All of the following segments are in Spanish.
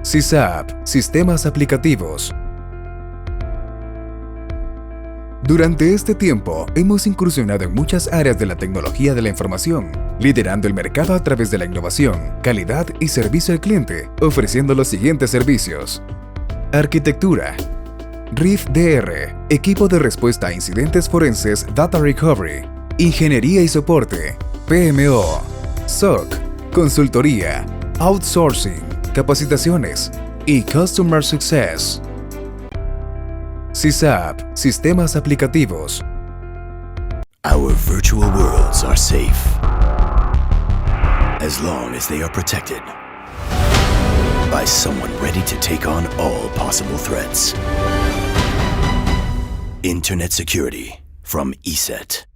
SysApp, Sistemas Aplicativos. Durante este tiempo, hemos incursionado en muchas áreas de la tecnología de la información, liderando el mercado a través de la innovación, calidad y servicio al cliente, ofreciendo los siguientes servicios. Arquitectura. RIF DR, Equipo de Respuesta a Incidentes Forenses Data Recovery. Ingeniería y Soporte. PMO. SOC. Consultoría. Outsourcing. Capacitaciones. Y Customer Success. SysApp, Sistemas Aplicativos. Our virtual worlds are safe as long as they are protected by someone ready to take on all possible threats. Internet security from ESET.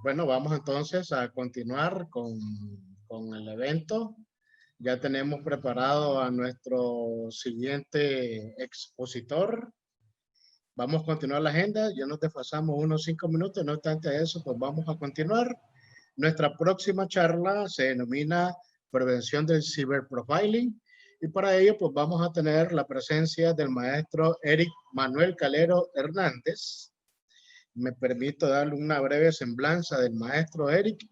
Bueno, vamos entonces a continuar con el evento. Ya tenemos preparado a nuestro siguiente expositor. Vamos a continuar la agenda. Ya nos desfasamos unos 5 minutos. No obstante eso, pues vamos a continuar. Nuestra próxima charla se denomina Prevención del Ciberprofiling. Y para ello, pues vamos a tener la presencia del maestro Eric Manuel Calero Hernández. Me permito darle una breve semblanza del maestro Eric.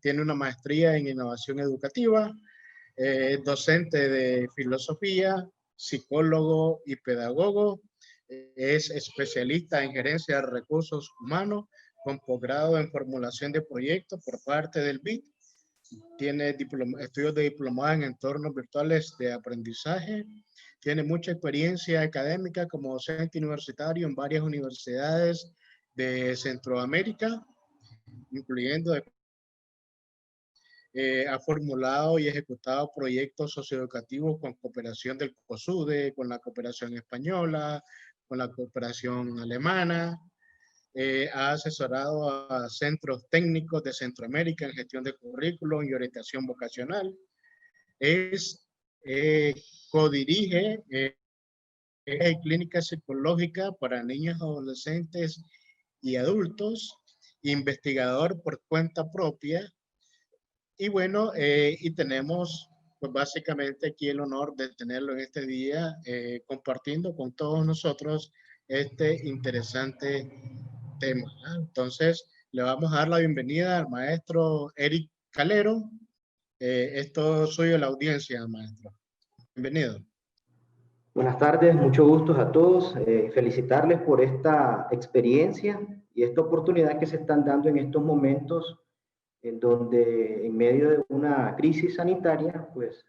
Tiene una maestría en innovación educativa, docente de filosofía, psicólogo y pedagogo. Es especialista en gerencia de recursos humanos con posgrado en formulación de proyectos por parte del BIT. Tiene estudios de diplomado en entornos virtuales de aprendizaje. Tiene mucha experiencia académica como docente universitario en varias universidades de Centroamérica, incluyendo ha formulado y ejecutado proyectos socioeducativos con cooperación del COSUDE, con la cooperación española, con la cooperación alemana. Ha asesorado a centros técnicos de Centroamérica en gestión de currículum y orientación vocacional. Codirige clínica psicológica para niños, adolescentes y adultos, investigador por cuenta propia. Y bueno, y tenemos pues básicamente aquí el honor de tenerlo en este día compartiendo con todos nosotros este interesante tema. Entonces, le vamos a dar la bienvenida al maestro Eric Calero. Es todo suyo la audiencia, maestro. Bienvenido. Buenas tardes, mucho gusto a todos. Felicitarles por esta experiencia y esta oportunidad que se están dando en estos momentos en donde en medio de una crisis sanitaria, pues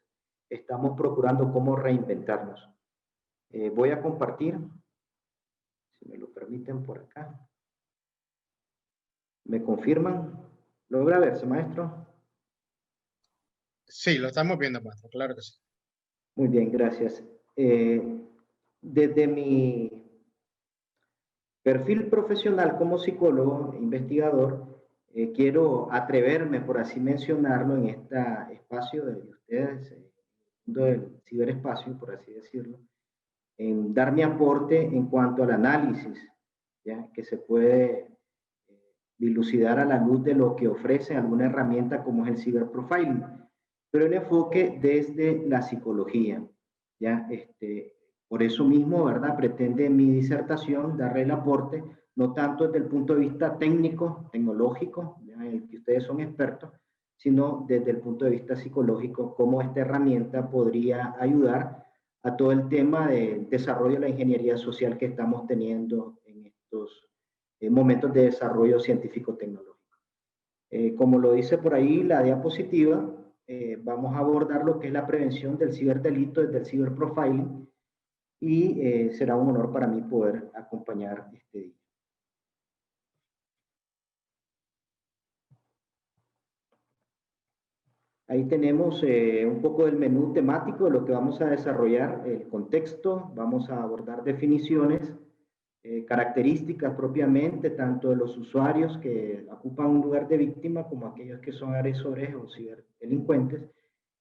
estamos procurando cómo reinventarnos. Voy a compartir, si me lo permiten por acá. ¿Me confirman? ¿Logra verse, maestro? Sí, lo estamos viendo, maestro, claro que sí. Muy bien, gracias. Desde mi perfil profesional como psicólogo, investigador, quiero atreverme, por así mencionarlo, en este espacio de ustedes, del ciberespacio, por así decirlo, en dar mi aporte en cuanto al análisis, ¿ya? Que se puede dilucidar a la luz de lo que ofrece alguna herramienta como es el ciberprofiling, pero el enfoque desde la psicología, ¿ya? Por eso mismo, ¿verdad? Pretende mi disertación darle el aporte, no tanto desde el punto de vista técnico, tecnológico, ¿ya? En el que ustedes son expertos, sino desde el punto de vista psicológico, cómo esta herramienta podría ayudar a todo el tema del desarrollo de la ingeniería social que estamos teniendo en estos momentos de desarrollo científico-tecnológico. Como lo dice por ahí la diapositiva, vamos a abordar lo que es la prevención del ciberdelito desde el ciberprofiling y será un honor para mí poder acompañar este día. Ahí tenemos un poco del menú temático de lo que vamos a desarrollar, el contexto, vamos a abordar definiciones, características propiamente, tanto de los usuarios que ocupan un lugar de víctima como aquellos que son agresores o ciberdelincuentes,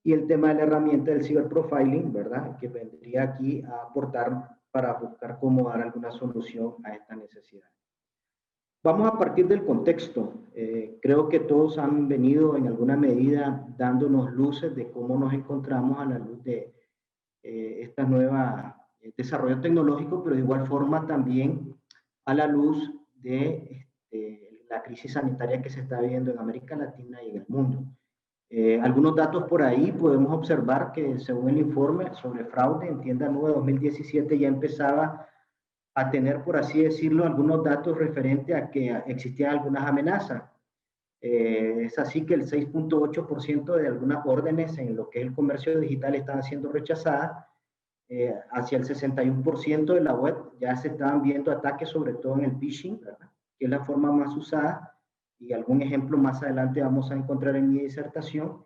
y el tema de la herramienta del ciberprofiling, ¿verdad? Que vendría aquí a aportar para buscar cómo dar alguna solución a esta necesidad. Vamos a partir del contexto. Creo que todos han venido en alguna medida dándonos luces de cómo nos encontramos a la luz de esta nueva desarrollo tecnológico, pero de igual forma también a la luz de la crisis sanitaria que se está viviendo en América Latina y en el mundo. Algunos datos por ahí podemos observar que según el informe sobre fraude en tienda nube 2017 ya empezaba a tener, por así decirlo, algunos datos referentes a que existían algunas amenazas. Es así que el 6.8% de algunas órdenes en lo que es el comercio digital estaban siendo rechazadas. Hacia el 61% de la web ya se estaban viendo ataques, sobre todo en el phishing, ¿verdad? Que es la forma más usada, y algún ejemplo más adelante vamos a encontrar en mi disertación.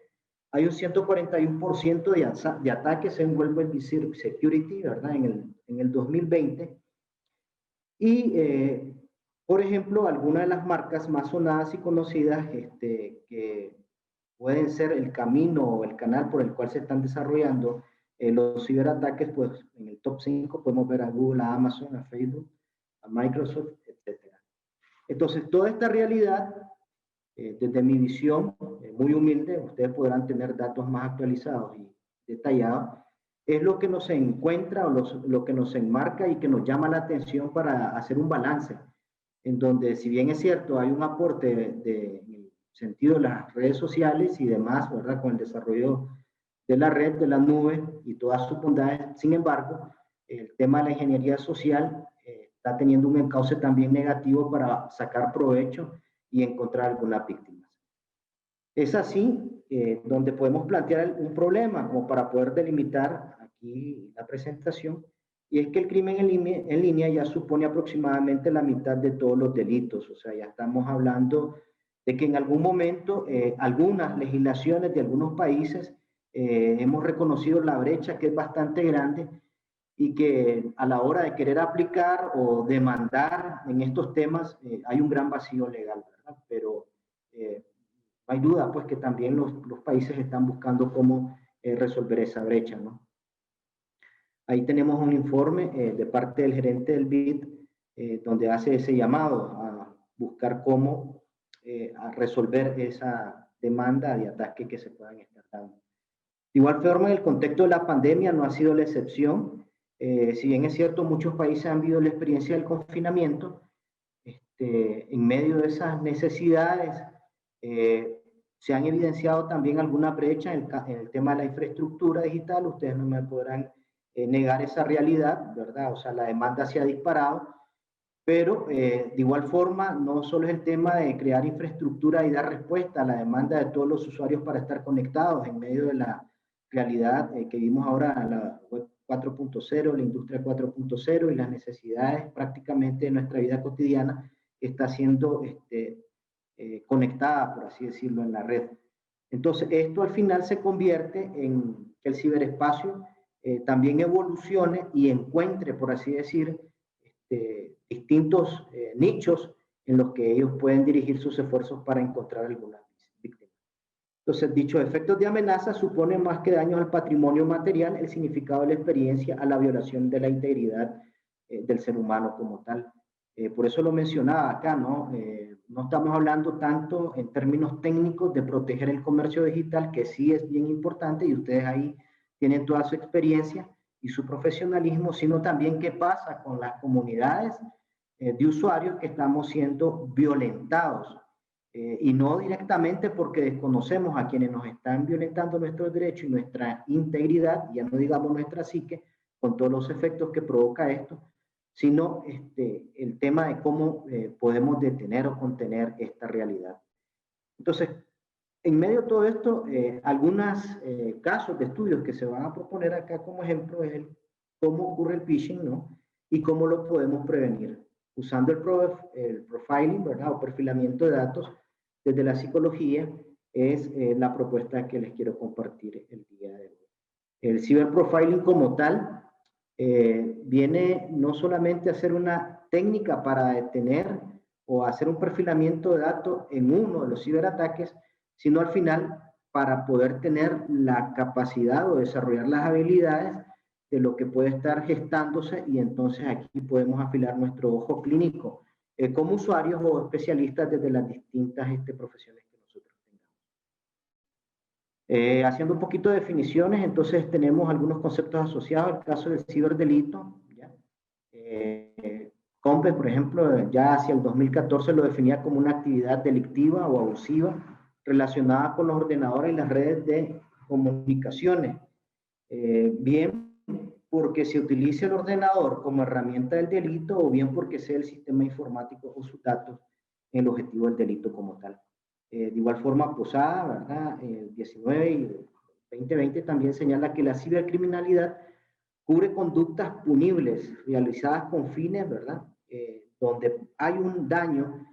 Hay un 141% de ataques en Web Security, ¿verdad? En el 2020. Y, por ejemplo, algunas de las marcas más sonadas y conocidas que pueden ser el camino o el canal por el cual se están desarrollando los ciberataques, pues en el top 5 podemos ver a Google, a Amazon, a Facebook, a Microsoft, etc. Entonces, toda esta realidad, desde mi visión muy humilde, ustedes podrán tener datos más actualizados y detallados, es lo que nos encuentra o lo que nos enmarca y que nos llama la atención para hacer un balance, en donde, si bien es cierto, hay un aporte en el sentido de las redes sociales y demás, ¿verdad? Con el desarrollo de la red, de la nube y todas sus bondades. Sin embargo, el tema de la ingeniería social está teniendo un encauce también negativo para sacar provecho y encontrar algunas víctimas. Es así donde podemos plantear un problema como para poder delimitar aquí la presentación, y es que el crimen en línea ya supone aproximadamente la mitad de todos los delitos. O sea, ya estamos hablando de que en algún momento algunas legislaciones de algunos países hemos reconocido la brecha, que es bastante grande, y que a la hora de querer aplicar o demandar en estos temas hay un gran vacío legal, ¿verdad? Pero no hay duda pues que también los países están buscando cómo resolver esa brecha, ¿no? Ahí tenemos un informe de parte del gerente del BID donde hace ese llamado a buscar cómo a resolver esa demanda de ataque que se puedan estar dando. De igual forma, en el contexto de la pandemia no ha sido la excepción. Si bien es cierto, muchos países han vivido la experiencia del confinamiento, en medio de esas necesidades se han evidenciado también alguna brecha en el tema de la infraestructura digital. Ustedes no me podrán negar esa realidad, ¿verdad? O sea, la demanda se ha disparado, pero de igual forma no solo es el tema de crear infraestructura y dar respuesta a la demanda de todos los usuarios para estar conectados en medio de la realidad que vimos ahora, la web 4.0, la industria 4.0 y las necesidades prácticamente de nuestra vida cotidiana está siendo conectada, por así decirlo, en la red. Entonces, esto al final se convierte en que el ciberespacio también evolucione y encuentre, por así decir, distintos nichos en los que ellos pueden dirigir sus esfuerzos para encontrar algunas víctimas. Entonces, dichos efectos de amenaza suponen más que daños al patrimonio material, el significado de la experiencia, a la violación de la integridad del ser humano como tal. Por eso lo mencionaba acá, ¿no? No estamos hablando tanto en términos técnicos de proteger el comercio digital, que sí es bien importante y ustedes ahí tienen toda su experiencia y su profesionalismo, sino también qué pasa con las comunidades de usuarios que estamos siendo violentados y no directamente porque desconocemos a quienes nos están violentando nuestros derechos y nuestra integridad, ya no digamos nuestra psique, con todos los efectos que provoca esto, sino el tema de cómo podemos detener o contener esta realidad. Entonces, en medio de todo esto, algunos casos de estudios que se van a proponer acá como ejemplo es cómo ocurre el phishing, ¿no? Y cómo lo podemos prevenir usando el profiling, ¿verdad? O perfilamiento de datos desde la psicología es la propuesta que les quiero compartir el día de hoy. El ciberprofiling como tal viene no solamente a ser una técnica para detener o hacer un perfilamiento de datos en uno de los ciberataques, sino al final para poder tener la capacidad o desarrollar las habilidades de lo que puede estar gestándose y entonces aquí podemos afilar nuestro ojo clínico como usuarios o especialistas desde las distintas profesiones que nosotros tengamos. Haciendo un poquito de definiciones, entonces tenemos algunos conceptos asociados al caso del ciberdelito. COMPES, por ejemplo, ya hacia el 2014 lo definía como una actividad delictiva o abusiva relacionada con los ordenadores y las redes de comunicaciones. Bien porque se utilice el ordenador como herramienta del delito o bien porque sea el sistema informático o sus datos el objetivo del delito como tal. De igual forma, Posada, ¿verdad? 19 y 2020 también señala que la cibercriminalidad cubre conductas punibles realizadas con fines, ¿verdad? Donde hay un daño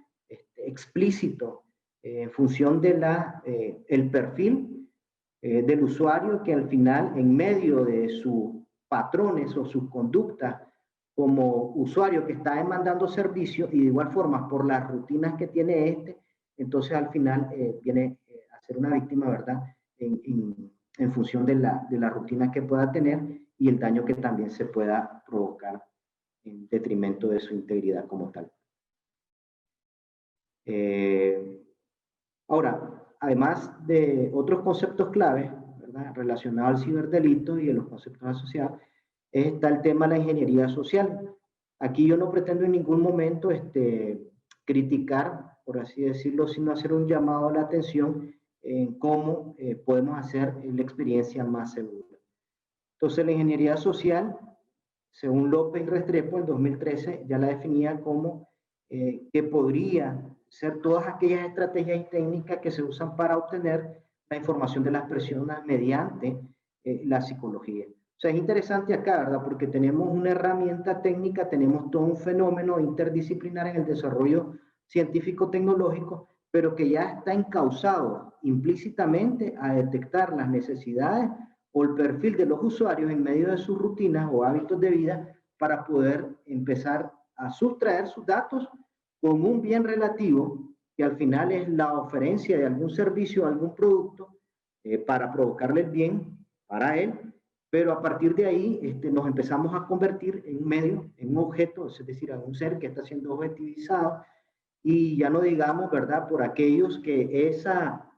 explícito en función de el perfil del usuario que al final, en medio de sus patrones o sus conductas como usuario que está demandando servicio y de igual forma por las rutinas que tiene entonces al final viene a ser una víctima, ¿verdad? En función de la rutina que pueda tener y el daño que también se pueda provocar en detrimento de su integridad como tal. Ahora, además de otros conceptos claves, ¿verdad? Relacionados al ciberdelito y de los conceptos asociados, está el tema de la ingeniería social. Aquí yo no pretendo en ningún momento criticar, por así decirlo, sino hacer un llamado a la atención en cómo podemos hacer la experiencia más segura. Entonces, la ingeniería social, según López y Restrepo, en 2013 ya la definía como que podría ser todas aquellas estrategias y técnicas que se usan para obtener la información de las personas mediante la psicología. O sea, es interesante acá, ¿verdad? Porque tenemos una herramienta técnica, tenemos todo un fenómeno interdisciplinar en el desarrollo científico-tecnológico, pero que ya está encauzado implícitamente a detectar las necesidades o el perfil de los usuarios en medio de sus rutinas o hábitos de vida para poder empezar a sustraer sus datos con un bien relativo que al final es la oferencia de algún servicio o algún producto para provocarle el bien para él, pero a partir de ahí nos empezamos a convertir en un medio, en un objeto, es decir, en un ser que está siendo objetivizado y ya no digamos, ¿verdad?, por aquellos que esa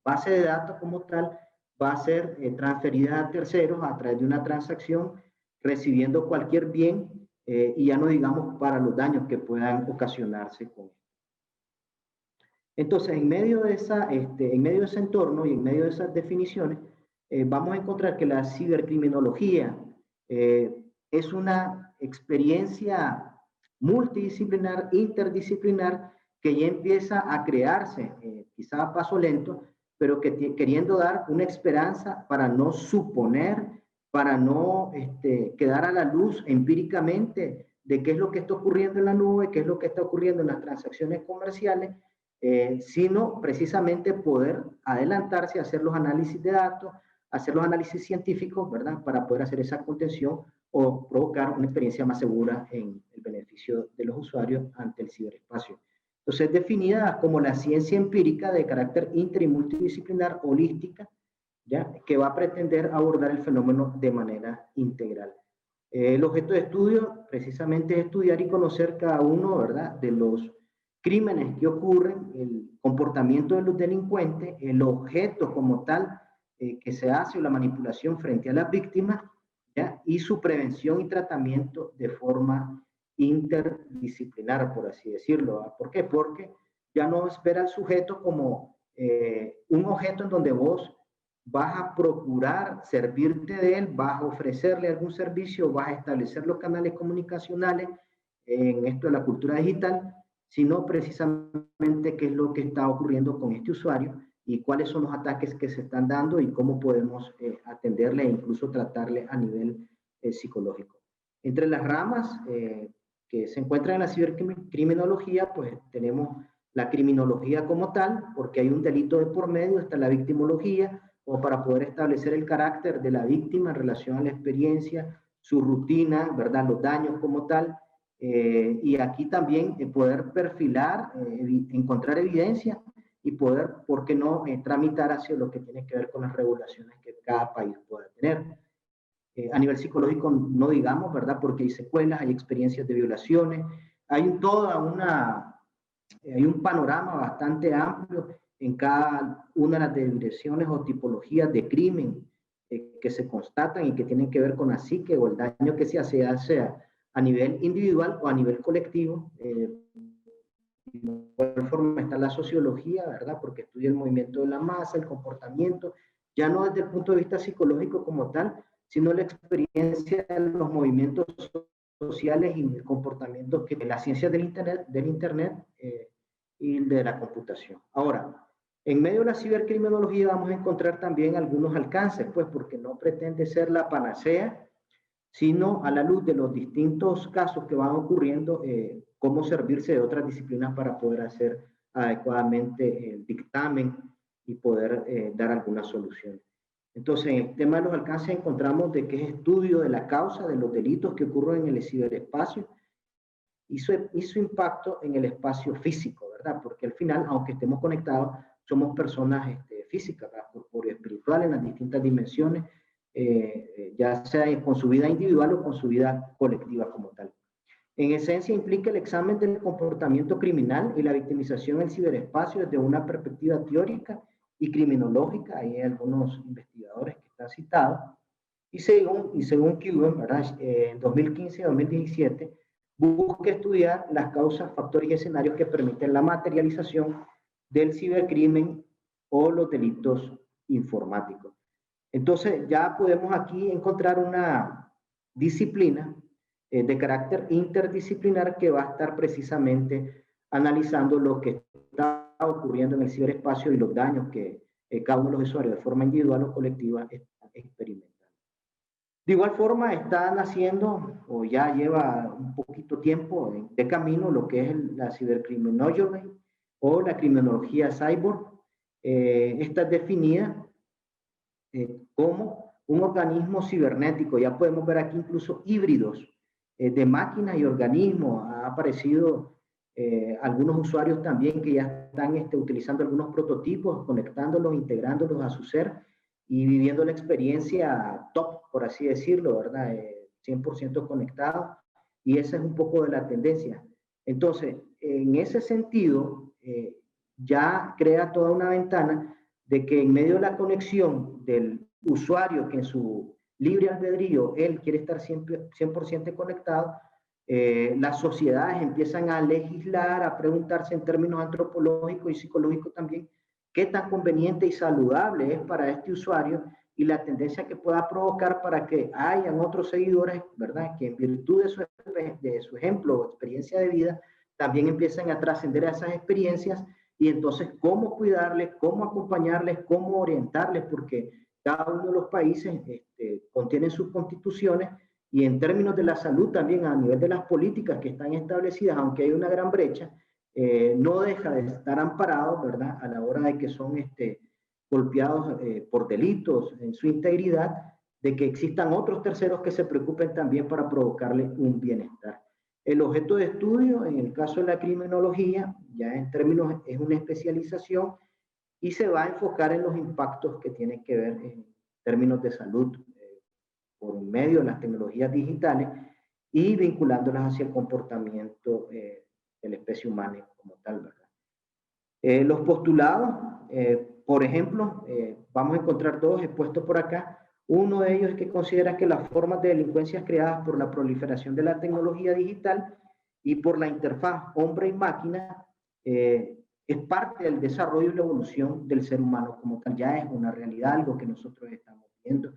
base de datos como tal va a ser transferida a terceros a través de una transacción recibiendo cualquier bien y ya no digamos para los daños que puedan ocasionarse con esto. Entonces, en medio de ese entorno y en medio de esas definiciones, vamos a encontrar que la cibercriminología es una experiencia multidisciplinar, interdisciplinar, que ya empieza a crearse, quizá a paso lento, pero que queriendo dar una esperanza para no suponer, para no quedar a la luz empíricamente de qué es lo que está ocurriendo en la nube, qué es lo que está ocurriendo en las transacciones comerciales, sino precisamente poder adelantarse a hacer los análisis de datos, hacer los análisis científicos, ¿verdad? Para poder hacer esa contención o provocar una experiencia más segura en el beneficio de los usuarios ante el ciberespacio. Entonces, es definida como la ciencia empírica de carácter inter y multidisciplinar holística, ¿ya? Que va a pretender abordar el fenómeno de manera integral. El objeto de estudio precisamente es estudiar y conocer cada uno, ¿verdad?, de los crímenes que ocurren, el comportamiento de los delincuentes, el objeto como tal que se hace o la manipulación frente a las víctimas, ¿ya? Y su prevención y tratamiento de forma interdisciplinar, por así decirlo. ¿Por qué? Porque ya no ver al sujeto como un objeto en donde vos vas a procurar servirte de él, vas a ofrecerle algún servicio, vas a establecer los canales comunicacionales en esto de la cultura digital, sino precisamente qué es lo que está ocurriendo con este usuario y cuáles son los ataques que se están dando y cómo podemos atenderle e incluso tratarle a nivel psicológico. Entre las ramas que se encuentran en la cibercriminología, pues tenemos la criminología como tal, porque hay un delito de por medio, está la victimología, o para poder establecer el carácter de la víctima en relación a la experiencia, su rutina, ¿verdad? Los daños como tal, y aquí también poder perfilar, encontrar evidencia y poder, ¿por qué no?, tramitar hacia lo que tiene que ver con las regulaciones que cada país pueda tener. A nivel psicológico, no digamos, ¿verdad? Porque hay secuelas, hay experiencias de violaciones, hay hay un panorama bastante amplio en cada una de las direcciones o tipologías de crimen que se constatan y que tienen que ver con la psique o el daño que se hace, ya sea a nivel individual o a nivel colectivo. De igual forma está la sociología, ¿verdad? Porque estudia el movimiento de la masa, el comportamiento, ya no desde el punto de vista psicológico como tal, sino la experiencia de los movimientos sociales y comportamientos que la ciencia del internet y de la computación. Ahora, en medio de la cibercriminología vamos a encontrar también algunos alcances, pues porque no pretende ser la panacea, sino a la luz de los distintos casos que van ocurriendo, cómo servirse de otras disciplinas para poder hacer adecuadamente el dictamen y poder dar algunas soluciones. Entonces, en el tema de los alcances encontramos de que es estudio de la causa de los delitos que ocurren en el ciberespacio y su impacto en el espacio físico, ¿verdad? Porque al final, aunque estemos conectados, somos personas físicas, corpóreo espiritual en las distintas dimensiones, ya sea con su vida individual o con su vida colectiva como tal. En esencia, implica el examen del comportamiento criminal y la victimización en el ciberespacio desde una perspectiva teórica y criminológica. Hay algunos investigadores que están citados. Y según Cuban, ¿verdad? En 2015 y 2017, busca estudiar las causas, factores y escenarios que permiten la materialización del cibercrimen o los delitos informáticos. Entonces, ya podemos aquí encontrar una disciplina de carácter interdisciplinar que va a estar precisamente analizando lo que está ocurriendo en el ciberespacio y los daños que cada uno de los usuarios de forma individual o colectiva están experimentando. De igual forma está naciendo, o ya lleva un poquito tiempo de camino, lo que es la cibercriminología o la criminología cyborg. Esta es definida como un organismo cibernético. Ya podemos ver aquí incluso híbridos de máquinas y organismos. Ha aparecido algunos usuarios también que ya están utilizando algunos prototipos, conectándolos, integrándolos a su ser y viviendo la experiencia top, por así decirlo, ¿verdad? 100% conectado. Y esa es un poco de la tendencia. Entonces, en ese sentido, ya crea toda una ventana de que en medio de la conexión del usuario, que en su libre albedrío, él quiere estar siempre 100% conectado, las sociedades empiezan a legislar, a preguntarse en términos antropológicos y psicológicos también, qué tan conveniente y saludable es para este usuario y la tendencia que pueda provocar para que hayan otros seguidores, ¿verdad?, que en virtud de su ejemplo o experiencia de vida, también empiezan a trascender a esas experiencias y entonces cómo cuidarles, cómo acompañarles, cómo orientarles, porque cada uno de los países contienen sus constituciones y en términos de la salud también a nivel de las políticas que están establecidas, aunque hay una gran brecha, no deja de estar amparado, ¿verdad?, a la hora de que son golpeados por delitos en su integridad, de que existan otros terceros que se preocupen también para provocarle un bienestar. El objeto de estudio, en el caso de la criminología, ya en términos es una especialización y se va a enfocar en los impactos que tienen que ver en términos de salud por medio de las tecnologías digitales y vinculándolas hacia el comportamiento de la especie humana como tal, ¿verdad? Los postulados, por ejemplo, vamos a encontrar todos expuestos por acá. Uno de ellos es que considera que las formas de delincuencia creadas por la proliferación de la tecnología digital y por la interfaz hombre y máquina es parte del desarrollo y la evolución del ser humano como tal, ya es una realidad, algo que nosotros estamos viendo.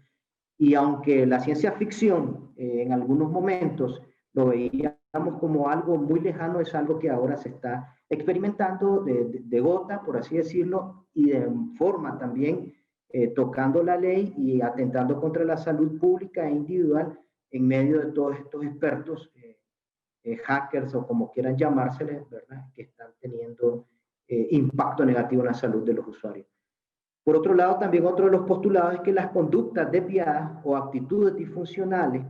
Y aunque la ciencia ficción en algunos momentos lo veíamos como algo muy lejano, es algo que ahora se está experimentando de gota, por así decirlo, y de forma también tocando la ley y atentando contra la salud pública e individual en medio de todos estos expertos, hackers o como quieran llamárseles, ¿verdad?, que están teniendo impacto negativo en la salud de los usuarios. Por otro lado, también otro de los postulados es que las conductas desviadas o actitudes disfuncionales,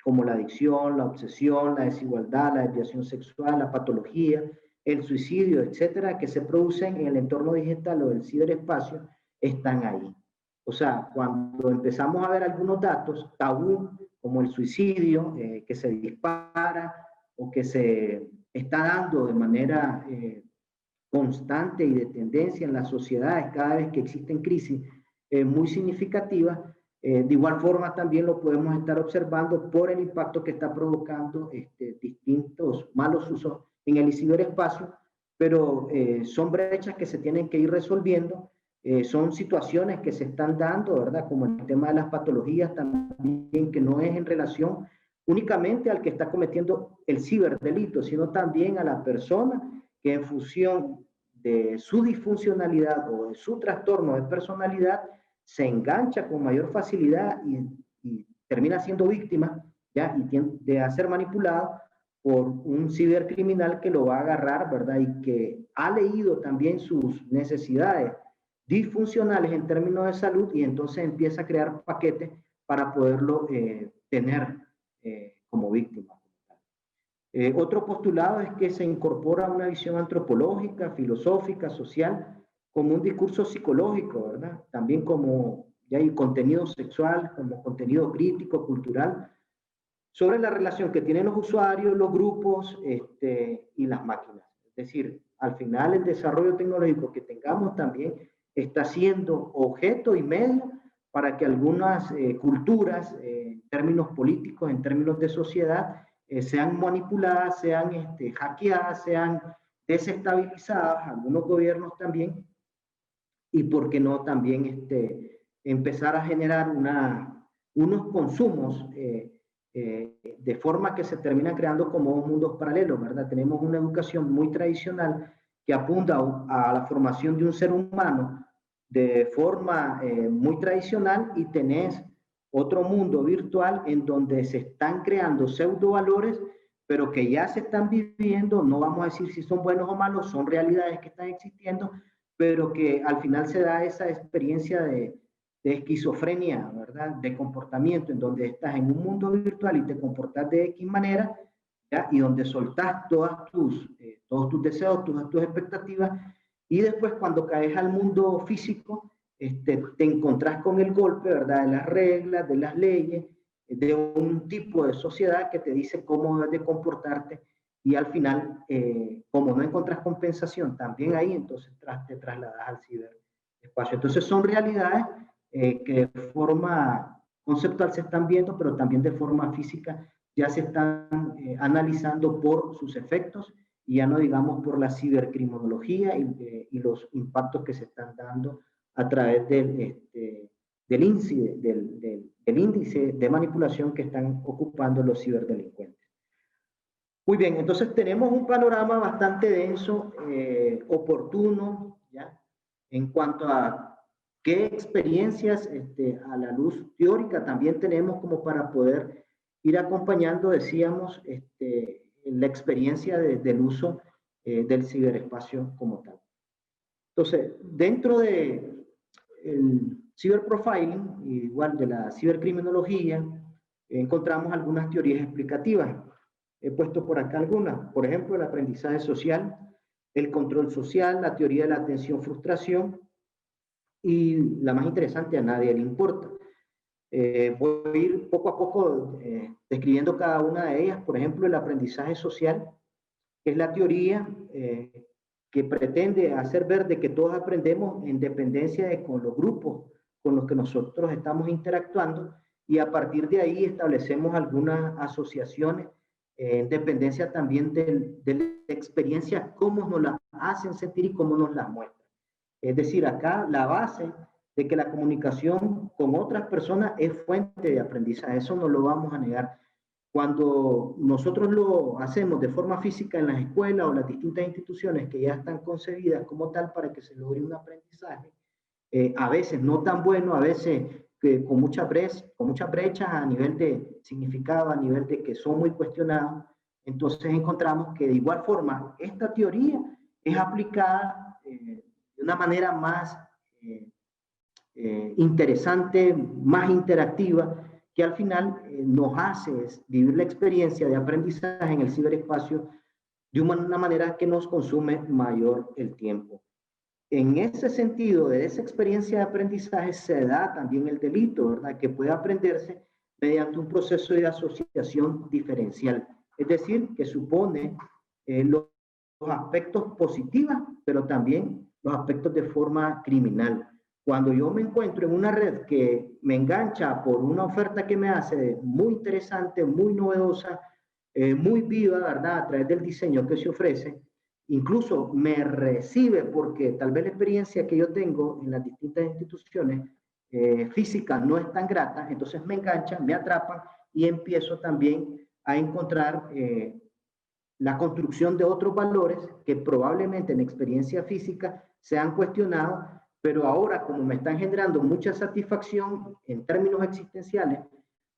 como la adicción, la obsesión, la desigualdad, la desviación sexual, la patología, el suicidio, etcétera, que se producen en el entorno digital o del ciberespacio, están ahí. O sea, cuando empezamos a ver algunos datos tabú, como el suicidio, que se dispara o que se está dando de manera constante y de tendencia en las sociedades cada vez que existen crisis muy significativas, de igual forma también lo podemos estar observando por el impacto que está provocando distintos malos usos en el ciberespacio, pero son brechas que se tienen que ir resolviendo, son situaciones que se están dando, ¿verdad? Como el tema de las patologías también, que no es en relación únicamente al que está cometiendo el ciberdelito, sino también a la persona que en función de su disfuncionalidad o de su trastorno de personalidad se engancha con mayor facilidad y termina siendo víctima, ¿ya? Y tiende a ser manipulado por un cibercriminal que lo va a agarrar, ¿verdad? Y que ha leído también sus necesidades disfuncionales en términos de salud y entonces empieza a crear paquetes para poderlo tener como víctima. Otro postulado es que se incorpora una visión antropológica, filosófica, social, como un discurso psicológico, ¿verdad? También como ya hay contenido sexual, como contenido crítico, cultural, sobre la relación que tienen los usuarios, los grupos y las máquinas. Es decir, al final el desarrollo tecnológico que tengamos también está siendo objeto y medio para que algunas culturas, en términos políticos, en términos de sociedad, sean manipuladas, sean hackeadas, sean desestabilizadas, algunos gobiernos también, y por qué no también empezar a generar unos consumos de forma que se terminan creando como mundos paralelos, ¿verdad? Tenemos una educación muy tradicional que apunta a la formación de un ser humano de forma muy tradicional, y tenés otro mundo virtual en donde se están creando pseudo valores, pero que ya se están viviendo, no vamos a decir si son buenos o malos, son realidades que están existiendo, pero que al final se da esa experiencia de esquizofrenia, ¿verdad? De comportamiento, en donde estás en un mundo virtual y te comportas de X manera, ¿ya? Y donde soltás todos tus deseos, tus expectativas, y después cuando caes al mundo físico, te encontrás con el golpe, ¿verdad? De las reglas, de las leyes, de un tipo de sociedad que te dice cómo debes de comportarte, y al final, como no encontrás compensación también ahí, entonces te trasladas al ciberespacio. Entonces son realidades que de forma conceptual se están viendo, pero también de forma física ya se están analizando por sus efectos, y ya no digamos por la cibercriminología y los impactos que se están dando a través del índice de manipulación que están ocupando los ciberdelincuentes. Muy bien, entonces tenemos un panorama bastante denso, oportuno, ¿ya? En cuanto a qué experiencias a la luz teórica también tenemos como para poder ir acompañando, decíamos, la experiencia del uso del ciberespacio como tal. Entonces, dentro del ciberprofiling, igual de la cibercriminología, encontramos algunas teorías explicativas. He puesto por acá algunas, por ejemplo, el aprendizaje social, el control social, la teoría de la atención-frustración, y la más interesante, a nadie le importa. Voy a ir poco a poco describiendo cada una de ellas. Por ejemplo, el aprendizaje social, que es la teoría que pretende hacer ver de que todos aprendemos en dependencia de con los grupos con los que nosotros estamos interactuando, y a partir de ahí establecemos algunas asociaciones en dependencia también de la experiencia, cómo nos la hacen sentir y cómo nos las muestran. Es decir, acá la base de que la comunicación con otras personas es fuente de aprendizaje, eso no lo vamos a negar. Cuando nosotros lo hacemos de forma física en las escuelas o las distintas instituciones que ya están concebidas como tal para que se logre un aprendizaje, a veces no tan bueno, a veces con muchas brechas a nivel de significado, a nivel de que son muy cuestionados, entonces encontramos que de igual forma esta teoría es aplicada de una manera más interesante, más interactiva, que al final nos hace vivir la experiencia de aprendizaje en el ciberespacio de una manera que nos consume mayor el tiempo. En ese sentido, de esa experiencia de aprendizaje se da también el delito, ¿verdad? Que puede aprenderse mediante un proceso de asociación diferencial. Es decir, que supone los aspectos positivos, pero también los aspectos de forma criminal. Cuando yo me encuentro en una red que me engancha por una oferta que me hace muy interesante, muy novedosa, muy viva, ¿verdad? A través del diseño que se ofrece, incluso me recibe porque tal vez la experiencia que yo tengo en las distintas instituciones físicas no es tan grata, entonces me enganchan, me atrapan y empiezo también a encontrar la construcción de otros valores que probablemente en experiencia física se han cuestionado, pero ahora como me están generando mucha satisfacción en términos existenciales,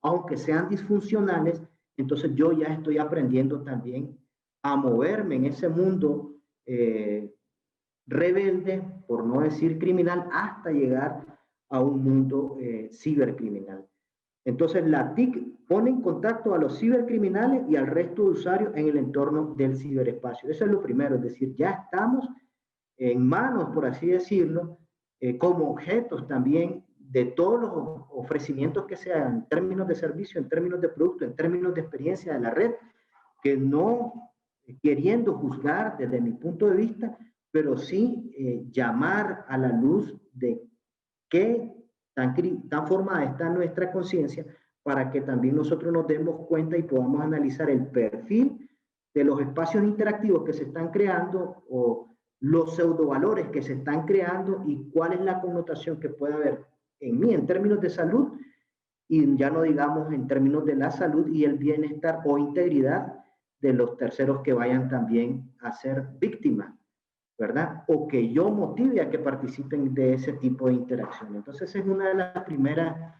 aunque sean disfuncionales, entonces yo ya estoy aprendiendo también a moverme en ese mundo rebelde, por no decir criminal, hasta llegar a un mundo cibercriminal. Entonces la TIC pone en contacto a los cibercriminales y al resto de usuarios en el entorno del ciberespacio. Eso es lo primero, es decir, ya estamos en manos, por así decirlo, como objetos también de todos los ofrecimientos que se hagan en términos de servicio, en términos de producto, en términos de experiencia de la red, que no queriendo juzgar desde mi punto de vista, pero sí llamar a la luz de qué tan formada está nuestra conciencia para que también nosotros nos demos cuenta y podamos analizar el perfil de los espacios interactivos que se están creando o los pseudovalores que se están creando y cuál es la connotación que puede haber en mí en términos de salud y ya no digamos en términos de la salud y el bienestar o integridad de los terceros que vayan también a ser víctimas, ¿verdad? O que yo motive a que participen de ese tipo de interacción. Entonces es una de las primeras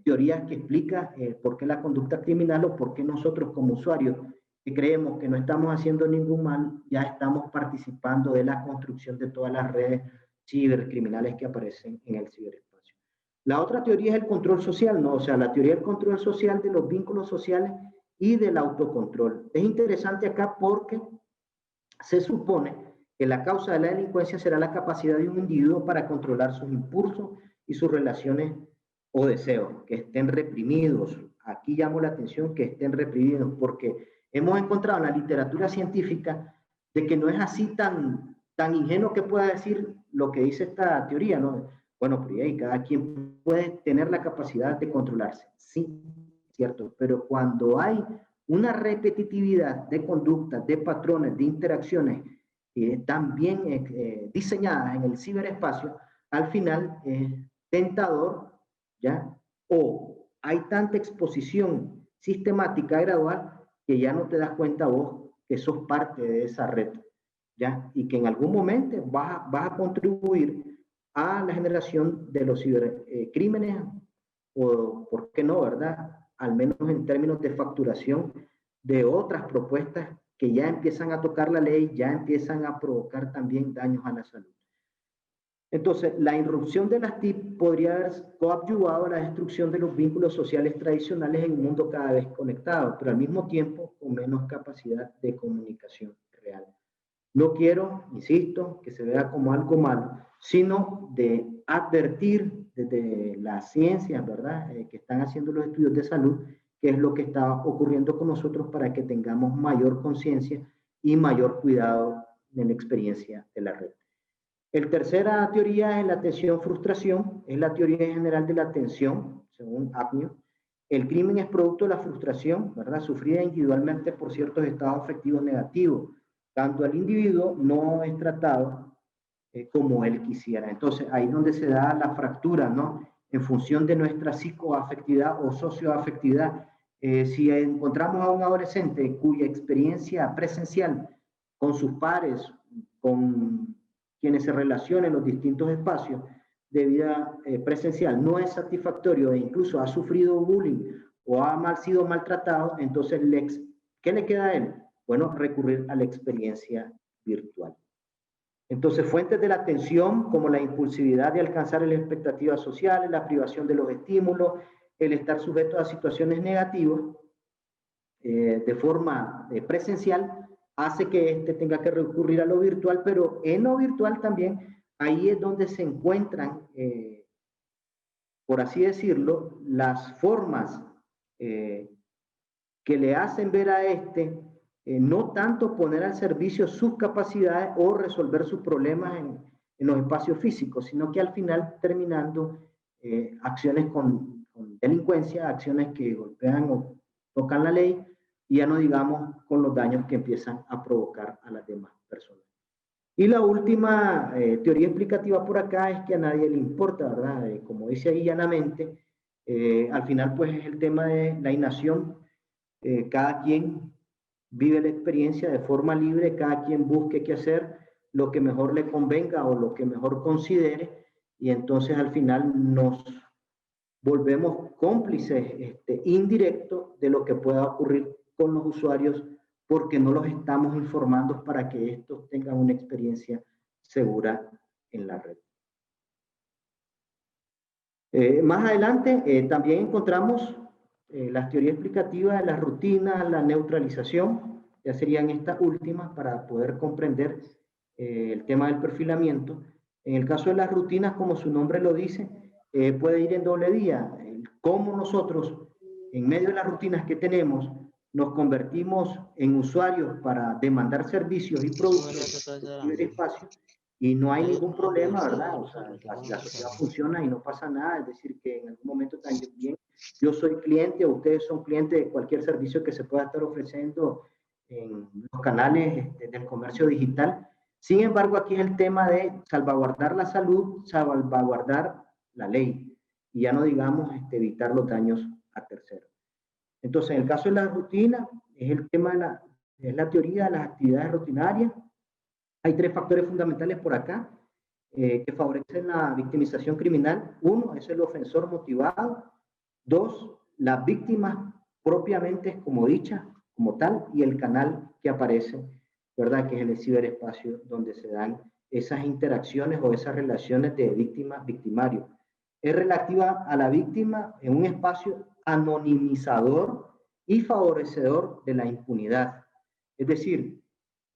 teorías que explica por qué la conducta criminal o por qué nosotros como usuarios que creemos que no estamos haciendo ningún mal, ya estamos participando de la construcción de todas las redes cibercriminales que aparecen en el ciberespacio. La otra teoría es el control social, ¿no? O sea, la teoría del control social de los vínculos sociales y del autocontrol. Es interesante acá porque se supone que la causa de la delincuencia será la capacidad de un individuo para controlar sus impulsos y sus relaciones o deseos, que estén reprimidos. Aquí llamo la atención que estén reprimidos, porque hemos encontrado en la literatura científica de que no es así tan ingenuo que pueda decir lo que dice esta teoría, ¿no? Bueno, pero ahí cada quien puede tener la capacidad de controlarse, sí, cierto, pero cuando hay una repetitividad de conductas, de patrones, de interacciones también diseñadas en el ciberespacio, al final es tentador, ¿ya? O hay tanta exposición sistemática gradual que ya no te das cuenta vos que sos parte de esa red, ¿ya? Y que en algún momento vas a contribuir a la generación de los cibercrímenes o, ¿por qué no, verdad? Al menos en términos de facturación de otras propuestas que ya empiezan a tocar la ley, ya empiezan a provocar también daños a la salud. Entonces, la irrupción de las TIC podría haber coadyuvado a la destrucción de los vínculos sociales tradicionales en un mundo cada vez conectado, pero al mismo tiempo con menos capacidad de comunicación real. No quiero, insisto, que se vea como algo malo, sino de advertir desde las ciencias, ¿verdad?, que están haciendo los estudios de salud, qué es lo que está ocurriendo con nosotros para que tengamos mayor conciencia y mayor cuidado en la experiencia de la red. La tercera teoría es la atención-frustración, es la teoría general de la atención, según Apnio. El crimen es producto de la frustración, ¿verdad?, sufrida individualmente por ciertos estados afectivos negativos. cuando el individuo no es tratado como él quisiera. Entonces, ahí es donde se da la fractura, ¿no? En función de nuestra psicoafectividad o socioafectividad. Si encontramos a un adolescente cuya experiencia presencial con sus pares, con quienes se relacionan en los distintos espacios de vida presencial no es satisfactorio e incluso ha sufrido bullying o ha sido maltratado, entonces, ¿qué le queda a él? Bueno, recurrir a la experiencia virtual. Entonces, fuentes de la tensión como la impulsividad de alcanzar las expectativas sociales, la privación de los estímulos, el estar sujeto a situaciones negativas de forma presencial, hace que éste tenga que recurrir a lo virtual, pero en lo virtual también, ahí es donde se encuentran, por así decirlo, las formas que le hacen ver a no tanto poner al servicio sus capacidades o resolver sus problemas en los espacios físicos, sino que al final terminando acciones con delincuencia, acciones que golpean o tocan la ley, y ya no digamos con los daños que empiezan a provocar a las demás personas. Y la última teoría explicativa por acá es que a nadie le importa, ¿verdad? Como dice ahí llanamente, al final pues es el tema de la inacción. Cada quien vive la experiencia de forma libre, cada quien busque qué hacer, lo que mejor le convenga o lo que mejor considere, y entonces al final nos volvemos cómplices indirectos de lo que pueda ocurrir con los usuarios porque no los estamos informando para que estos tengan una experiencia segura en la red. Más adelante también encontramos las teorías explicativas de las rutinas, la neutralización, ya serían estas últimas para poder comprender el tema del perfilamiento. En el caso de las rutinas, como su nombre lo dice, puede ir en doble vía. Cómo nosotros, en medio de las rutinas que tenemos, nos convertimos en usuarios para demandar servicios y productos en el espacio, y no hay ningún problema, ¿verdad? O sea, la sociedad funciona y no pasa nada, es decir, que en algún momento también yo soy cliente o ustedes son clientes de cualquier servicio que se pueda estar ofreciendo en los canales del comercio digital. Sin embargo, aquí es el tema de salvaguardar la salud, salvaguardar la ley, y ya no digamos evitar los daños a terceros. Entonces, en el caso de la rutina, es el tema es la teoría de las actividades rutinarias. Hay tres factores fundamentales por acá que favorecen la victimización criminal. Uno es el ofensor motivado. Dos, las víctimas propiamente como dicha, como tal, y el canal que aparece, ¿verdad? Que es el ciberespacio donde se dan esas interacciones o esas relaciones de víctima-victimario. Es relativa a la víctima en un espacio anonimizador y favorecedor de la impunidad. Es decir,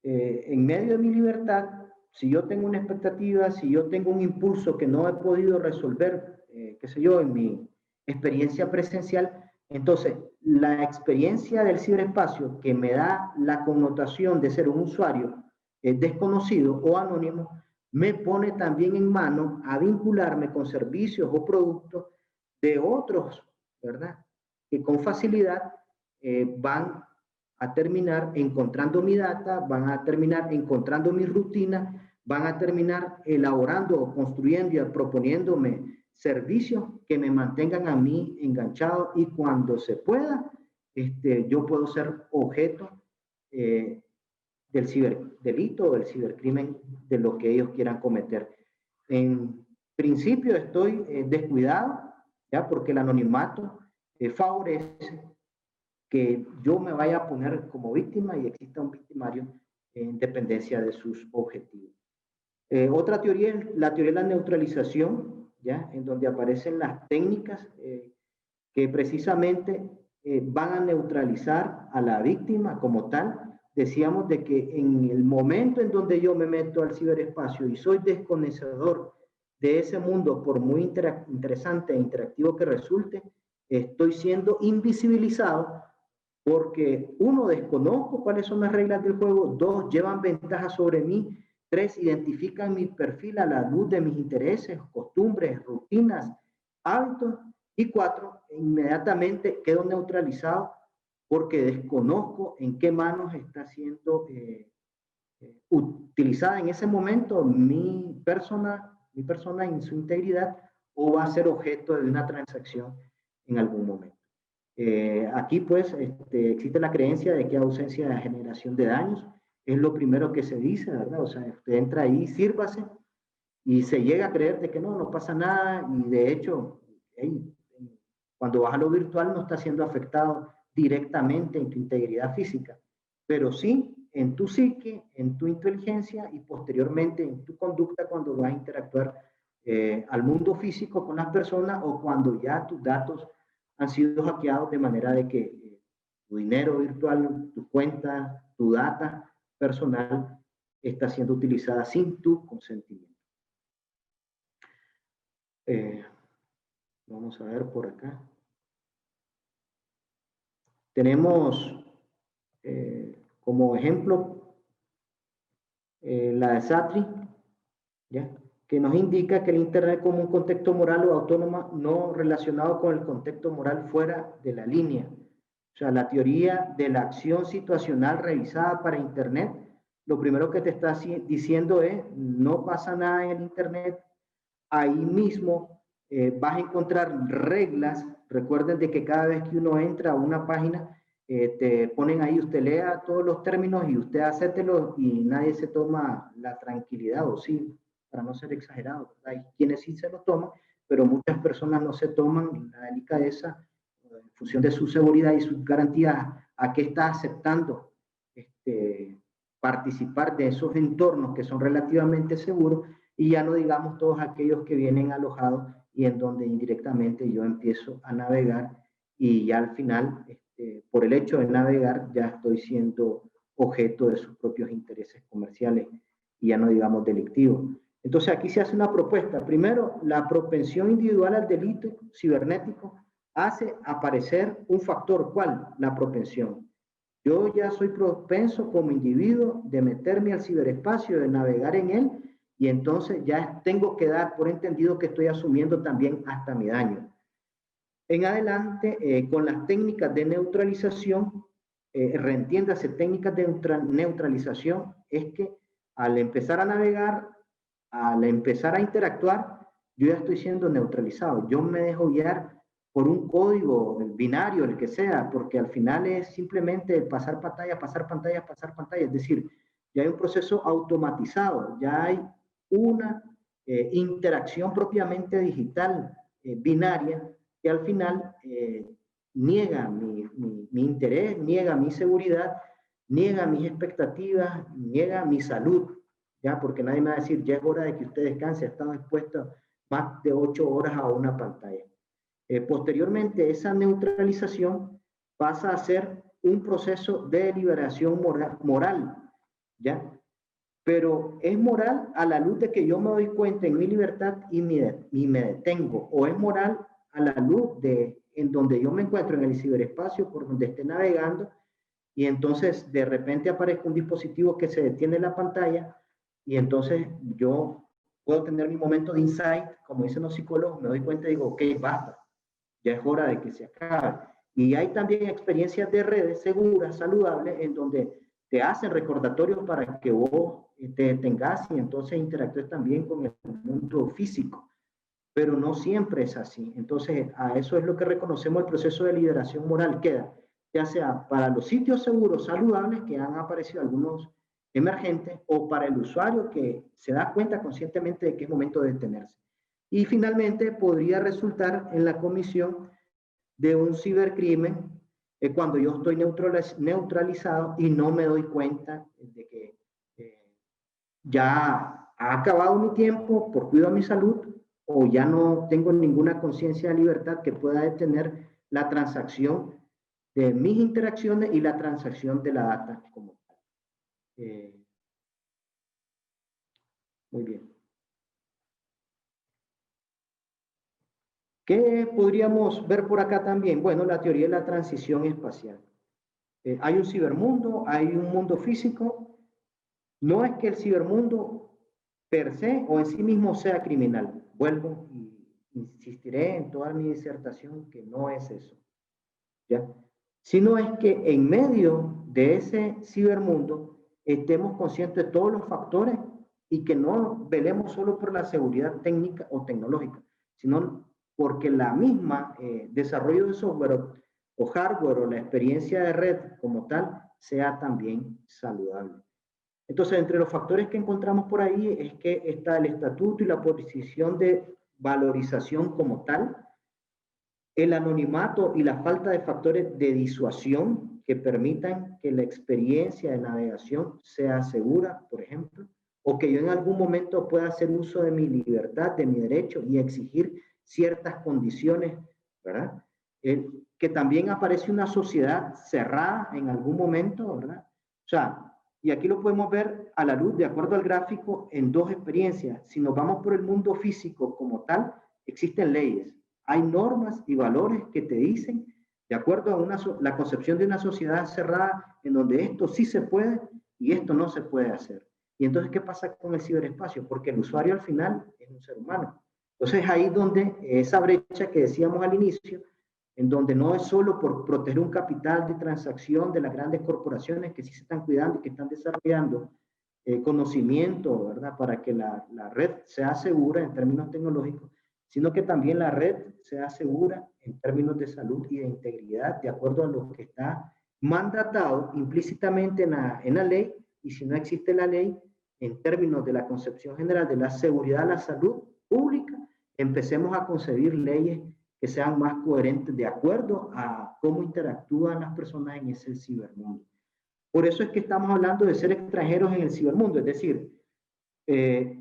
en medio de mi libertad, si yo tengo una expectativa, si yo tengo un impulso que no he podido resolver, qué sé yo, en mi experiencia presencial, entonces la experiencia del ciberespacio que me da la connotación de ser un usuario desconocido o anónimo, me pone también en mano a vincularme con servicios o productos de otros, ¿verdad? Que con facilidad van a terminar encontrando mi data, van a terminar encontrando mi rutina, van a terminar elaborando, construyendo y proponiéndome servicios que me mantengan a mí enganchado, y cuando se pueda, yo puedo ser objeto del ciberdelito o del cibercrimen de lo que ellos quieran cometer. En principio estoy descuidado, ¿ya? Porque el anonimato favorece que yo me vaya a poner como víctima y exista un victimario en dependencia de sus objetivos. Otra teoría es la teoría de la neutralización, ¿ya? En donde aparecen las técnicas que precisamente van a neutralizar a la víctima como tal. Decíamos de que en el momento en donde yo me meto al ciberespacio y soy desconocedor de ese mundo, por muy interesante e interactivo que resulte, estoy siendo invisibilizado porque, uno, desconozco cuáles son las reglas del juego; dos, llevan ventaja sobre mí; tres, identifican mi perfil a la luz de mis intereses, costumbres, rutinas, hábitos; y cuatro, inmediatamente quedo neutralizado porque desconozco en qué manos está siendo utilizada en ese momento mi persona en su integridad, o va a ser objeto de una transacción en algún momento. Aquí pues existe la creencia de que ausencia de generación de daños es lo primero que se dice, ¿verdad? O sea, usted entra ahí, sírvase, y se llega a creer de que no pasa nada, y de hecho, cuando vas a lo virtual no está siendo afectado directamente en tu integridad física, pero sí en tu psique, en tu inteligencia y posteriormente en tu conducta cuando vas a interactuar al mundo físico con las personas, o cuando ya tus datos han sido hackeados de manera de que tu dinero virtual, tu cuenta, tu data personal está siendo utilizada sin tu consentimiento. Vamos a ver por acá. Tenemos como ejemplo la de Satri, ¿ya?, que nos indica que el Internet como un contexto moral o autónoma no relacionado con el contexto moral fuera de la línea. O sea, la teoría de la acción situacional revisada para Internet, lo primero que te está diciendo es, no pasa nada en el Internet, ahí mismo vas a encontrar reglas. Recuerden de que cada vez que uno entra a una página, te ponen ahí, usted lea todos los términos y usted acéptelos, y nadie se toma la tranquilidad, o sí, para no ser exagerado, ¿verdad? Hay quienes sí se lo toman, pero muchas personas no se toman la delicadeza en función de su seguridad y sus garantías a qué está aceptando participar de esos entornos que son relativamente seguros, y ya no digamos todos aquellos que vienen alojados y en donde indirectamente yo empiezo a navegar, y ya al final, por el hecho de navegar, ya estoy siendo objeto de sus propios intereses comerciales, y ya no digamos delictivos. Entonces aquí se hace una propuesta. Primero, la propensión individual al delito cibernético hace aparecer un factor. ¿Cuál? La propensión. Yo ya soy propenso como individuo de meterme al ciberespacio, de navegar en él, y entonces ya tengo que dar por entendido que estoy asumiendo también hasta mi daño. En adelante, con las técnicas de neutralización, reentiéndase, técnicas de neutralización, es que al empezar a navegar, al empezar a interactuar, yo ya estoy siendo neutralizado. Yo me dejo guiar por un código, el binario, el que sea, porque al final es simplemente pasar pantalla, pasar pantalla, pasar pantalla. Es decir, ya hay un proceso automatizado, ya hay una interacción propiamente digital, binaria, que al final niega mi interés, niega mi seguridad, niega mis expectativas, niega mi salud, ¿ya? Porque nadie me va a decir, ya es hora de que usted descanse, ha estado expuesto más de 8 horas a una pantalla. Posteriormente, esa neutralización pasa a ser un proceso de liberación moral, ¿ya? Pero es moral a la luz de que yo me doy cuenta en mi libertad y me detengo, o es moral a la luz de en donde yo me encuentro en el ciberespacio, por donde esté navegando, y entonces de repente aparezca un dispositivo que se detiene en la pantalla, y entonces yo puedo tener mi momento de insight, como dicen los psicólogos, me doy cuenta y digo, ok, basta, ya es hora de que se acabe. Y hay también experiencias de redes seguras, saludables, en donde te hacen recordatorios para que vos te detengas y entonces interactúes también con el mundo físico. Pero no siempre es así. Entonces, a eso es lo que reconocemos el proceso de liberación moral, queda, ya sea para los sitios seguros, saludables, que han aparecido algunos emergentes, o para el usuario que se da cuenta conscientemente de que es momento de detenerse. Y finalmente podría resultar en la comisión de un cibercrimen cuando yo estoy neutralizado y no me doy cuenta de que ya ha acabado mi tiempo por cuidado de mi salud, o ya no tengo ninguna conciencia de libertad que pueda detener la transacción de mis interacciones y la transacción de la data como tal. Muy bien. ¿Qué podríamos ver por acá también? Bueno, la teoría de la transición espacial. Hay un cibermundo, hay un mundo físico. No es que el cibermundo per se o en sí mismo sea criminal. Vuelvo y insistiré en toda mi disertación que no es eso, ¿ya? Sino es que en medio de ese cibermundo estemos conscientes de todos los factores y que no velemos solo por la seguridad técnica o tecnológica, sino porque la misma desarrollo de software o hardware o la experiencia de red como tal sea también saludable. Entonces, entre los factores que encontramos por ahí es que está el estatuto y la posición de valorización como tal, el anonimato y la falta de factores de disuasión que permitan que la experiencia de navegación sea segura, por ejemplo, o que yo en algún momento pueda hacer uso de mi libertad, de mi derecho y exigir ciertas condiciones, ¿verdad? Que también aparece una sociedad cerrada en algún momento, ¿verdad? O sea, y aquí lo podemos ver a la luz, de acuerdo al gráfico, en dos experiencias. Si nos vamos por el mundo físico como tal, existen leyes. Hay normas y valores que te dicen, de acuerdo a la concepción de una sociedad cerrada, en donde esto sí se puede y esto no se puede hacer. Y entonces, ¿qué pasa con el ciberespacio? Porque el usuario al final es un ser humano. Entonces, ahí donde esa brecha que decíamos al inicio, en donde no es solo por proteger un capital de transacción de las grandes corporaciones que sí se están cuidando y que están desarrollando conocimiento, ¿verdad? Para que la red sea segura en términos tecnológicos, sino que también la red sea segura en términos de salud y de integridad, de acuerdo a lo que está mandatado implícitamente en la ley, y si no existe la ley, en términos de la concepción general de la seguridad, la salud pública, empecemos a concebir leyes que sean más coherentes de acuerdo a cómo interactúan las personas en ese cibermundo. Por eso es que estamos hablando de ser extranjeros en el cibermundo, es decir,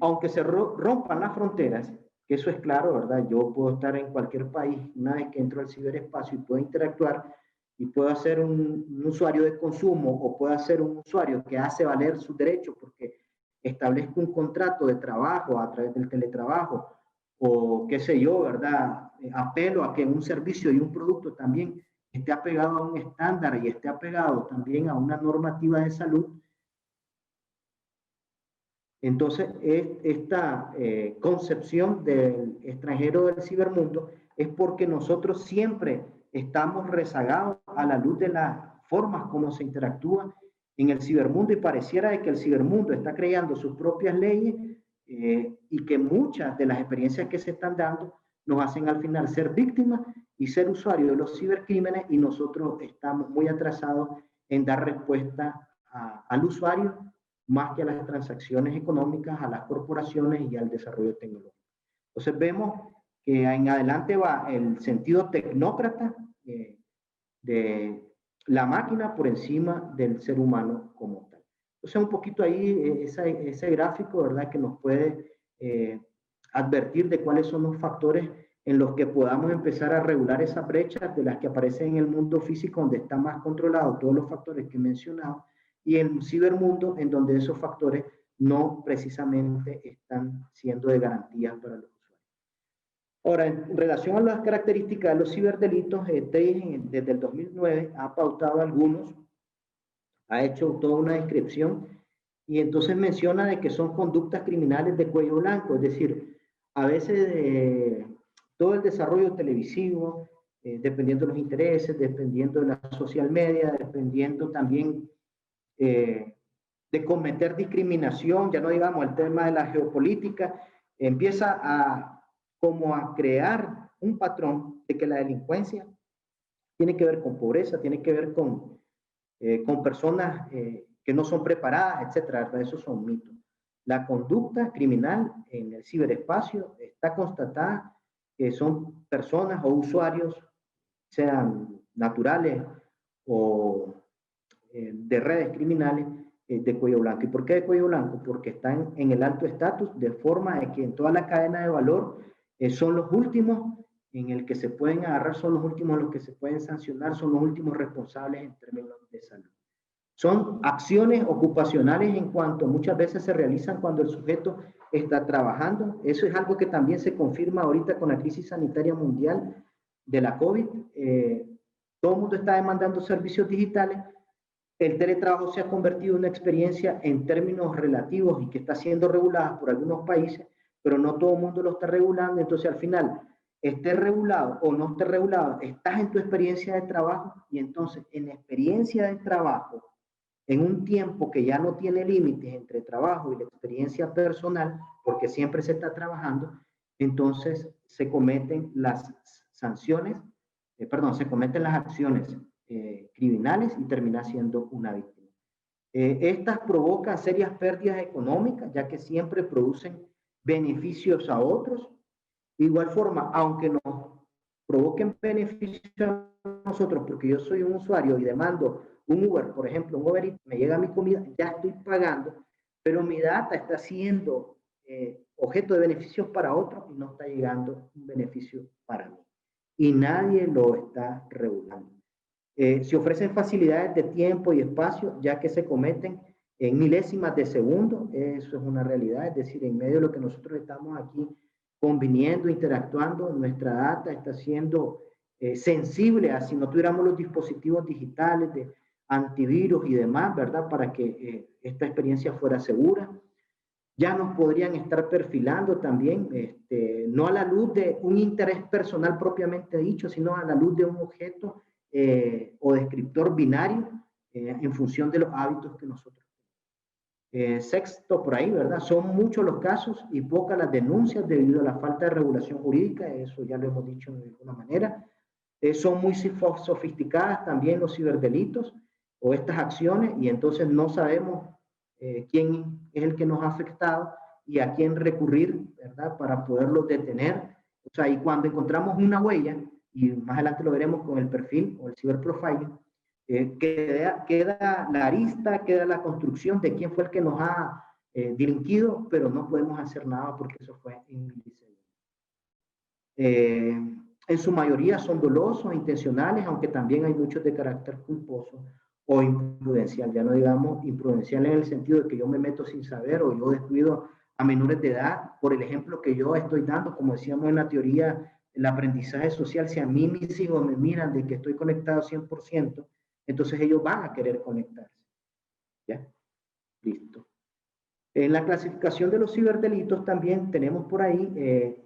aunque se rompan las fronteras, que eso es claro, ¿verdad? Yo puedo estar en cualquier país una vez que entro al ciberespacio y puedo interactuar y puedo ser un usuario de consumo o puedo ser un usuario que hace valer sus derechos porque establezco un contrato de trabajo a través del teletrabajo o qué sé yo, ¿verdad? Apelo a que un servicio y un producto también esté apegado a un estándar y esté apegado también a una normativa de salud. Entonces, esta concepción del extranjero del cibermundo es porque nosotros siempre estamos rezagados a la luz de las formas como se interactúa en el cibermundo y pareciera de que el cibermundo está creando sus propias leyes y que muchas de las experiencias que se están dando nos hacen al final ser víctimas y ser usuarios de los cibercrímenes y nosotros estamos muy atrasados en dar respuesta al usuario más que a las transacciones económicas, a las corporaciones y al desarrollo tecnológico. Entonces vemos que en adelante va el sentido tecnócrata de la máquina por encima del ser humano como tal. Entonces un poquito ahí ese gráfico, ¿verdad? Que nos puede advertir de cuáles son los factores en los que podamos empezar a regular esas brechas de las que aparecen en el mundo físico, donde está más controlado todos los factores que he mencionado, y en el cibermundo, en donde esos factores no precisamente están siendo de garantía para los usuarios. Ahora, en relación a las características de los ciberdelitos, TEI desde el 2009 ha pautado algunos, ha hecho toda una descripción, y entonces menciona de que son conductas criminales de cuello blanco, es decir, a veces todo el desarrollo televisivo, dependiendo de los intereses, dependiendo de la social media, dependiendo también de cometer discriminación, ya no digamos el tema de la geopolítica, empieza como a crear un patrón de que la delincuencia tiene que ver con pobreza, tiene que ver con personas que no son preparadas, etcétera. Esos son mitos. La conducta criminal en el ciberespacio está constatada que son personas o usuarios, sean naturales o de redes criminales de cuello blanco. ¿Y por qué de cuello blanco? Porque están en el alto estatus, de forma de que en toda la cadena de valor son los últimos en el que se pueden agarrar, son los últimos los que se pueden sancionar, son los últimos responsables en términos de salud. Son acciones ocupacionales en cuanto muchas veces se realizan cuando el sujeto está trabajando. Eso es algo que también se confirma ahorita con la crisis sanitaria mundial de la COVID. Todo el mundo está demandando servicios digitales. El teletrabajo se ha convertido en una experiencia en términos relativos y que está siendo regulada por algunos países, pero no todo el mundo lo está regulando. Entonces, al final, esté regulado o no esté regulado, estás en tu experiencia de trabajo y entonces en la experiencia de trabajo en un tiempo que ya no tiene límites entre trabajo y la experiencia personal, porque siempre se está trabajando, entonces se cometen las sanciones, se cometen las acciones criminales y termina siendo una víctima. Estas provocan serias pérdidas económicas, ya que siempre producen beneficios a otros. De igual forma, aunque nos provoquen beneficios a nosotros, porque yo soy un usuario y demando un Uber, por ejemplo, un Uber Eats, me llega mi comida, ya estoy pagando, pero mi data está siendo objeto de beneficios para otros y no está llegando un beneficio para mí. Y nadie lo está regulando. Se ofrecen facilidades de tiempo y espacio, ya que se cometen en milésimas de segundo. Eso es una realidad, es decir, en medio de lo que nosotros estamos aquí conviniendo, interactuando, nuestra data está siendo sensible a si no tuviéramos los dispositivos digitales de antivirus y demás, ¿verdad? Para que esta experiencia fuera segura. Ya nos podrían estar perfilando también, no a la luz de un interés personal propiamente dicho, sino a la luz de un objeto o descriptor binario en función de los hábitos que nosotros tenemos. Sexto, por ahí, ¿verdad? Son muchos los casos y pocas las denuncias debido a la falta de regulación jurídica, eso ya lo hemos dicho de alguna manera. Son muy sofisticadas también los ciberdelitos o estas acciones y entonces no sabemos quién es el que nos ha afectado y a quién recurrir, ¿verdad? Para poderlos detener. O sea, y cuando encontramos una huella, y más adelante lo veremos con el perfil o el ciberprofiling, queda la arista, queda la construcción de quién fue el que nos ha delinquido, pero no podemos hacer nada porque eso fue en milisegundos. En su mayoría son dolosos, intencionales, aunque también hay muchos de carácter culposo o imprudencial, ya no digamos imprudencial en el sentido de que yo me meto sin saber o yo descuido a menores de edad, por el ejemplo que yo estoy dando, como decíamos en la teoría, el aprendizaje social, si a mí mis hijos me miran de que estoy conectado 100%, entonces ellos van a querer conectarse. ¿Ya? Listo. En la clasificación de los ciberdelitos también tenemos por ahí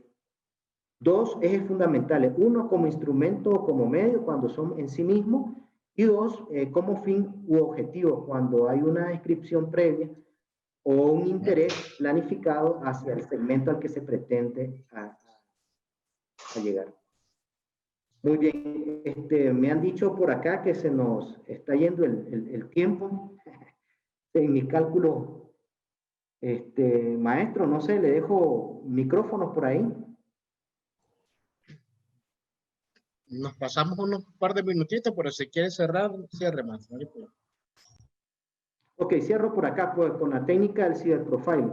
dos ejes fundamentales. Uno como instrumento o como medio cuando son en sí mismos y dos como fin u objetivo cuando hay una descripción previa o un interés planificado hacia el segmento al que se pretende a llegar. Muy bien, me han dicho por acá que se nos está yendo el tiempo. En mi cálculo, maestro, no sé, le dejo micrófonos por ahí. Nos pasamos unos par de minutitos, pero si quiere cerrar, cierre más. ¿Vale? Ok, cierro por acá pues, con la técnica del ciberprofiling.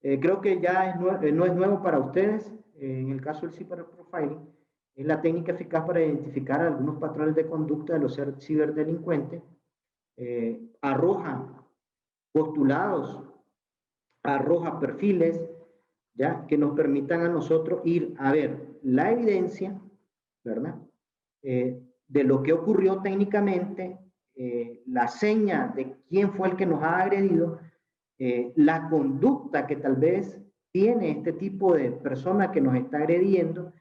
Creo que ya no es nuevo para ustedes. En el caso del ciberprofiling, es la técnica eficaz para identificar algunos patrones de conducta de los ciberdelincuentes. Arroja postulados, arroja perfiles, ¿ya? Que nos permitan a nosotros ir a ver la evidencia, ¿verdad? De lo que ocurrió técnicamente, la seña de quién fue el que nos ha agredido, la conducta que tal vez tiene este tipo de persona que nos está agrediendo,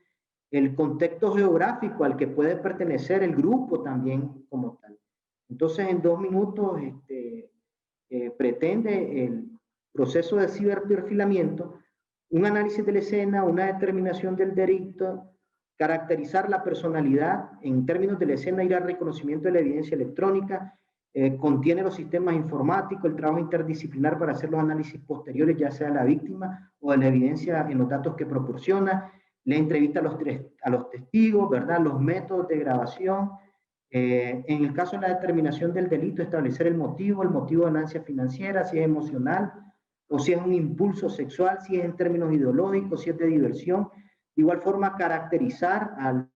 el contexto geográfico al que puede pertenecer el grupo también como tal. Entonces, en 2 minutos pretende el proceso de ciberperfilamiento, un análisis de la escena, una determinación del delito, caracterizar la personalidad en términos de la escena, ir al reconocimiento de la evidencia electrónica, contiene los sistemas informáticos, el trabajo interdisciplinar para hacer los análisis posteriores, ya sea de la víctima o de la evidencia en los datos que proporciona, la entrevista a los testigos, ¿verdad? Los métodos de grabación. En el caso de la determinación del delito, establecer el motivo de ganancia financiera, si es emocional o si es un impulso sexual, si es en términos ideológicos, si es de diversión. De igual forma, caracterizar al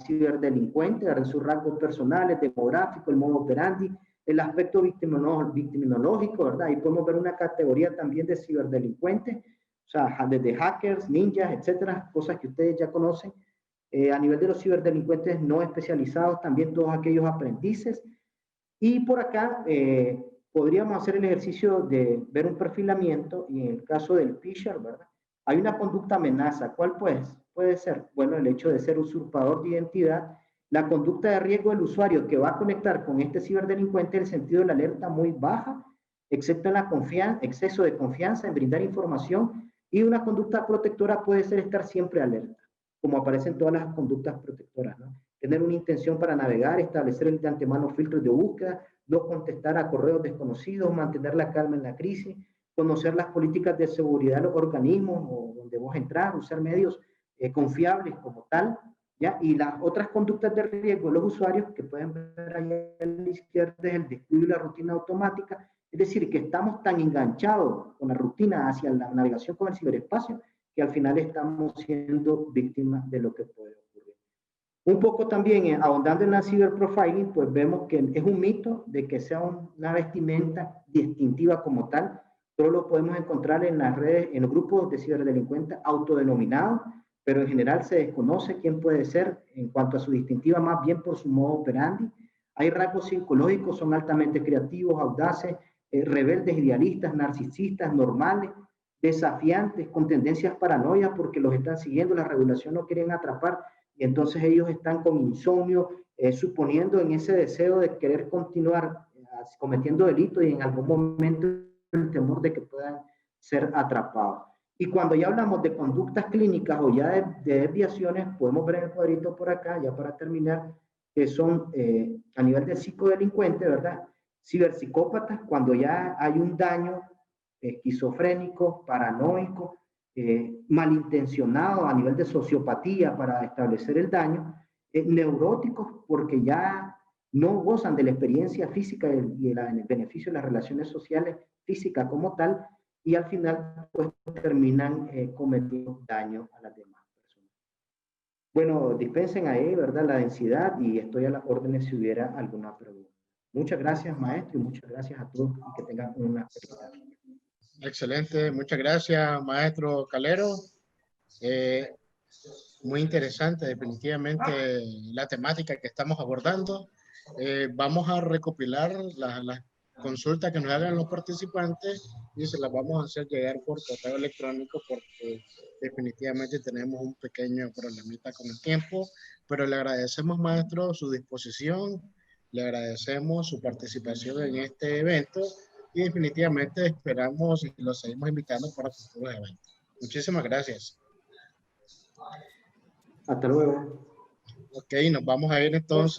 ciberdelincuente, de sus rasgos personales, demográficos, el modo operandi, el aspecto victiminológico, ¿verdad? Ahí podemos ver una categoría también de ciberdelincuentes, o sea, desde hackers, ninjas, etcétera, cosas que ustedes ya conocen. A nivel de los ciberdelincuentes no especializados, también todos aquellos aprendices. Y por acá podríamos hacer el ejercicio de ver un perfilamiento y en el caso del phishing, ¿verdad? Hay una conducta amenaza. ¿Cuál pues? Puede ser, bueno, el hecho de ser usurpador de identidad La conducta de riesgo del usuario que va a conectar con este ciberdelincuente, el sentido de la alerta muy baja, excepto en la exceso de confianza en brindar información, y una conducta protectora puede ser estar siempre alerta, como aparecen todas las conductas protectoras, ¿no? Tener una intención para navegar, establecer de antemano filtros de búsqueda, no contestar a correos desconocidos, mantener la calma en la crisis, conocer las políticas de seguridad de los organismos o donde vos entrar, usar medios confiables como tal, ¿ya? Y las otras conductas de riesgo de los usuarios que pueden ver ahí a la izquierda es el descuido y la rutina automática, es decir, que estamos tan enganchados con la rutina hacia la navegación con el ciberespacio que al final estamos siendo víctimas de lo que puede ocurrir. Un poco también ahondando en la ciberprofiling, pues vemos que es un mito de que sea una vestimenta distintiva como tal. Solo lo podemos encontrar en las redes, en los grupos de ciberdelincuentes autodenominados, pero en general se desconoce quién puede ser en cuanto a su distintiva, más bien por su modo operandi. Hay rasgos psicológicos, son altamente creativos, audaces, rebeldes, idealistas, narcisistas, normales, desafiantes, con tendencias paranoias porque los están siguiendo, la regulación no quieren atrapar y entonces ellos están con insomnio, suponiendo en ese deseo de querer continuar cometiendo delitos y en algún momento el temor de que puedan ser atrapados. Y cuando ya hablamos de conductas clínicas o ya de desviaciones, podemos ver en el cuadrito por acá, ya para terminar, que son a nivel de psicodelincuente, ¿verdad? Ciberpsicópatas, cuando ya hay un daño esquizofrénico, paranoico, malintencionado a nivel de sociopatía para establecer el daño, neuróticos porque ya no gozan de la experiencia física y el beneficio de las relaciones sociales físicas como tal, y al final pues terminan cometiendo daño a las demás personas. Bueno, dispensen ahí, ¿verdad? La densidad y estoy a las órdenes si hubiera alguna pregunta. Muchas gracias, maestro, y muchas gracias a todos y que tengan una feliz tarde. Excelente, muchas gracias, maestro Calero. Muy interesante, definitivamente, la temática que estamos abordando. Vamos a recopilar las consultas que nos hagan los participantes y se las vamos a hacer llegar por correo electrónico porque definitivamente tenemos un pequeño problemita con el tiempo, pero le agradecemos, maestro, su disposición, le agradecemos su participación en este evento y definitivamente esperamos y los seguimos invitando para futuros eventos. Muchísimas gracias. Hasta luego. Ok, nos vamos a ir entonces.